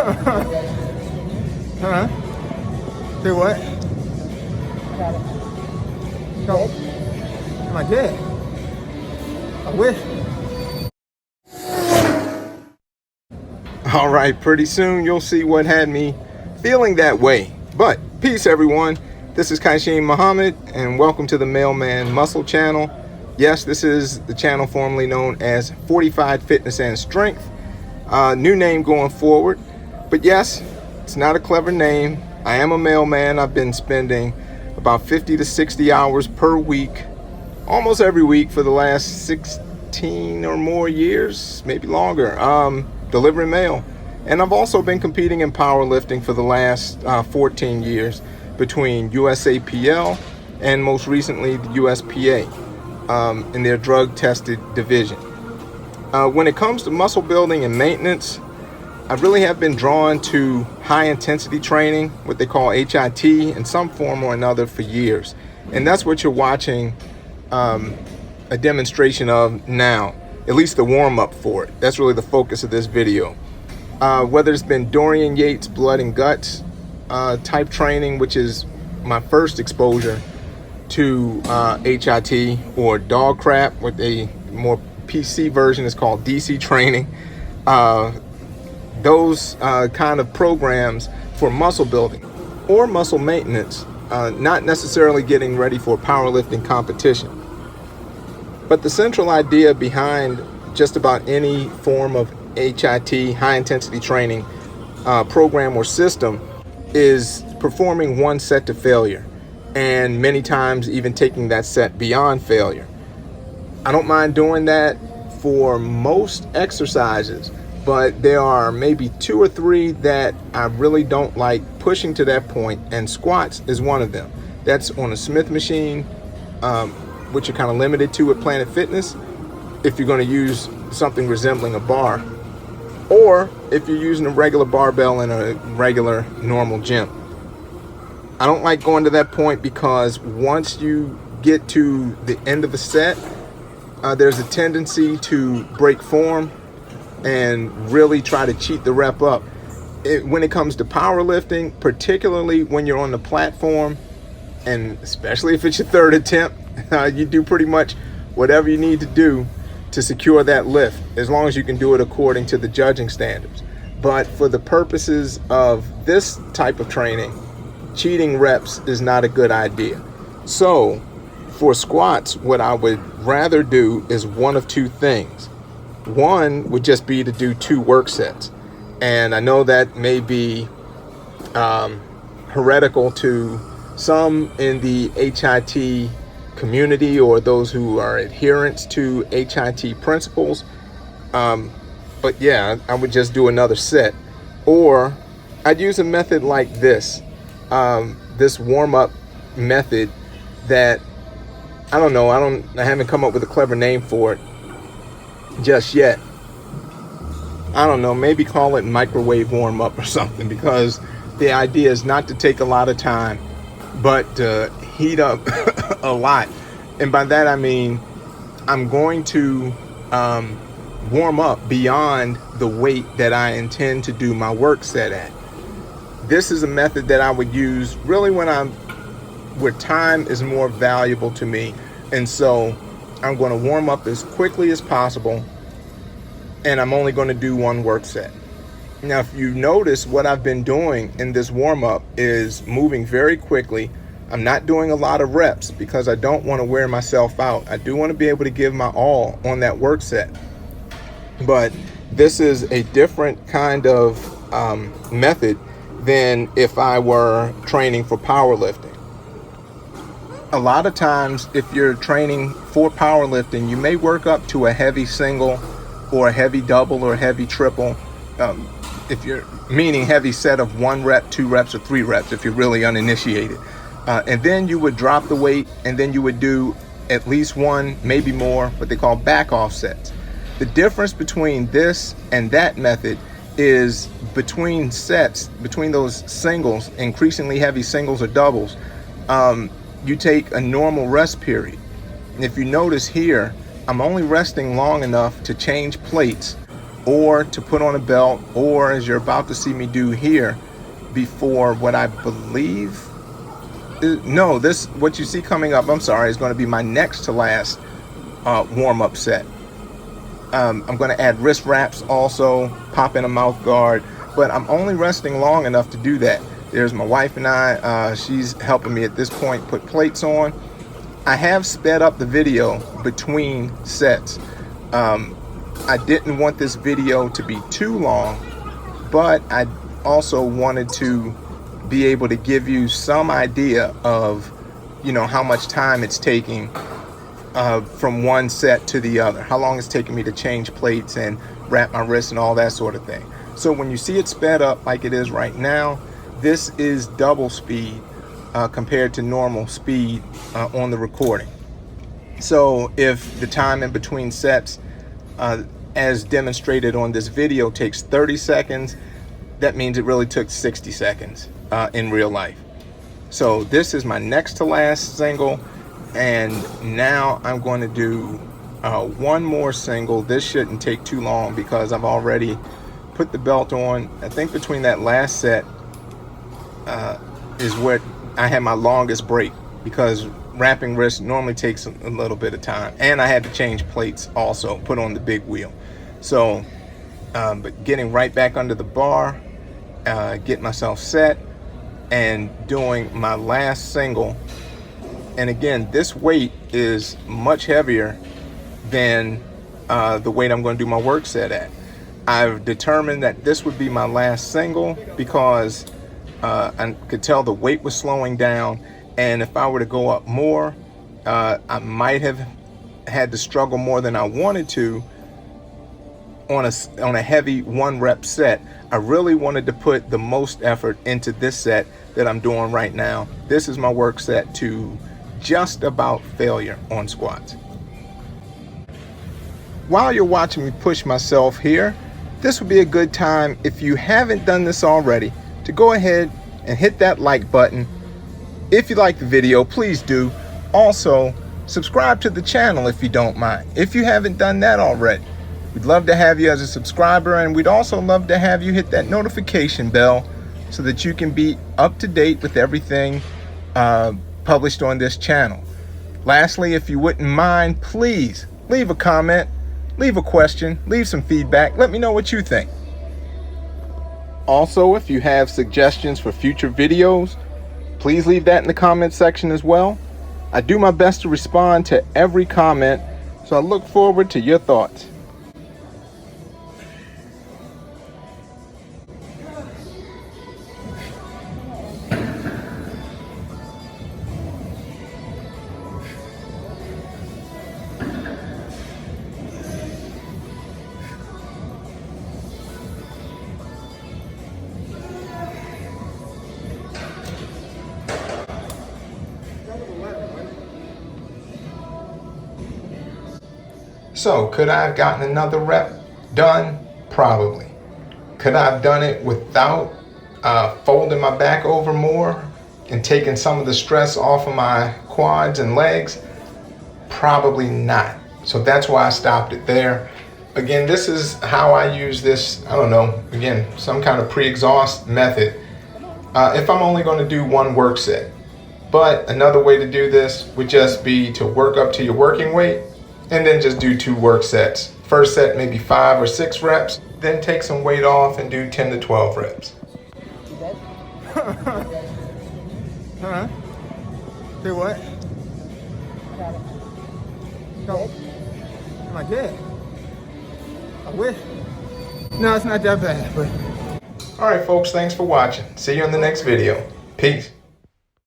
Huh? Say what? No. Am I dead? I wish. All right, pretty soon you'll see what had me feeling that way. But peace, everyone. This is Kaishim Muhammad, and welcome to the Mailman Muscle Channel. Yes, this is the channel formerly known as Fortified Fitness and Strength. New name going forward. But yes, it's not a clever name. I am a mailman. I've been spending about 50 to 60 hours per week, almost every week for the last 16 or more years, maybe longer, delivering mail. And I've also been competing in powerlifting for the last 14 years between USAPL and most recently the USPA in their drug tested division. When it comes to muscle building and maintenance, I really have been drawn to high intensity training, what they call HIT, in some form or another for years. And that's what you're watching a demonstration of now, at least the warm up for it. That's really the focus of this video. Whether it's been Dorian Yates blood and guts type training, which is my first exposure to HIT, or dog crap, what they more PC version is called DC training. Those kind of programs for muscle building or muscle maintenance, not necessarily getting ready for powerlifting competition. But the central idea behind just about any form of HIT, high intensity training program or system, is performing one set to failure, and many times even taking that set beyond failure. I don't mind doing that for most exercises, but there are maybe 2 or 3 that I really don't like pushing to that point, and squats is one of them. That's on a Smith machine, which you're kind of limited to at Planet Fitness if you're going to use something resembling a bar, or if you're using a regular barbell in a regular normal gym. I don't like going to that point because once you get to the end of the set, there's a tendency to break form and really try to cheat the rep up. When it comes to powerlifting, particularly when you're on the platform, and especially if it's your 3rd attempt, you do pretty much whatever you need to do to secure that lift, as long as you can do it according to the judging standards. But for the purposes of this type of training, cheating reps is not a good idea. So for squats, what I would rather do is one of 2 things. One would just be to do 2 work sets. And I know that may be heretical to some in the HIT community or those who are adherents to HIT principles. But yeah, I would just do another set. Or I'd use a method like this, this warm-up method that, I don't know, I haven't come up with a clever name for it just yet. I don't know, maybe call it microwave warm-up or something, because the idea is not to take a lot of time, but to heat up a lot. And by that I mean I'm going to warm up beyond the weight that I intend to do my work set at. This is a method that I would use really where time is more valuable to me. And so I'm going to warm up as quickly as possible, and I'm only going to do 1 work set. Now, if you notice, what I've been doing in this warm-up is moving very quickly. I'm not doing a lot of reps because I don't want to wear myself out. I do want to be able to give my all on that work set. But this is a different kind of method than if I were training for powerlifting. A lot of times, if you're training for powerlifting, you may work up to a heavy single or a heavy double or a heavy triple. If you're meaning heavy set of 1 rep, 2 reps, or 3 reps, if you're really uninitiated. And then you would drop the weight, and then you would do at least 1, maybe more, what they call back offsets. The difference between this and that method is between sets, between those singles, increasingly heavy singles or doubles, you take a normal rest period. And if you notice here, I'm only resting long enough to change plates or to put on a belt, or as you're about to see me do here, before what I believe, no, this, what you see coming up, I'm sorry, is going to be my next to last warm-up set. I'm going to add wrist wraps also, pop in a mouth guard, but I'm only resting long enough to do that. There's my wife and I, she's helping me at this point put plates on. I have sped up the video between sets. I didn't want this video to be too long, but I also wanted to be able to give you some idea of, you know, how much time it's taking from one set to the other, how long it's taking me to change plates and wrap my wrists and all that sort of thing. So when you see it sped up like it is right now, this is double speed compared to normal speed on the recording. So if the time in between sets, as demonstrated on this video, takes 30 seconds, that means it really took 60 seconds in real life. So this is my next to last single, and now I'm going to do one more single. This shouldn't take too long because I've already put the belt on. I think between that last set is where I had my longest break, because wrapping wrists normally takes a little bit of time, and I had to change plates also, put on the big wheel. So but getting right back under the bar, getting myself set and doing my last single. And again, this weight is much heavier than the weight I'm going to do my work set at. I've determined that this would be my last single because I could tell the weight was slowing down, and if I were to go up more, I might have had to struggle more than I wanted to on a heavy 1 rep set. I really wanted to put the most effort into this set that I'm doing right now. This is my work set to just about failure on squats. While you're watching me push myself here, this would be a good time, if you haven't done this already, to go ahead and hit that like button. If you like the video, please do. Also, subscribe to the channel if you don't mind, if you haven't done that already. We'd love to have you as a subscriber, and we'd also love to have you hit that notification bell so that you can be up to date with everything published on this channel. Lastly, if you wouldn't mind, please leave a comment, leave a question, leave some feedback. Let me know what you think. Also, if you have suggestions for future videos, please leave that in the comment section as well. I do my best to respond to every comment, so I look forward to your thoughts. So, could I have gotten another rep done? Probably. Could I have done it without folding my back over more and taking some of the stress off of my quads and legs? Probably not. So that's why I stopped it there. Again, this is how I use this, I don't know, again, some kind of pre-exhaust method. If I'm only going to do one work set. But another way to do this would just be to work up to your working weight and then just do 2 work sets. First set maybe 5 or 6 reps, then take some weight off and do 10 to 12 reps. Huh? Do what? No. Am I dead? I wish. No, it's not that bad, but. All right, folks, thanks for watching. See you in the next video. Peace.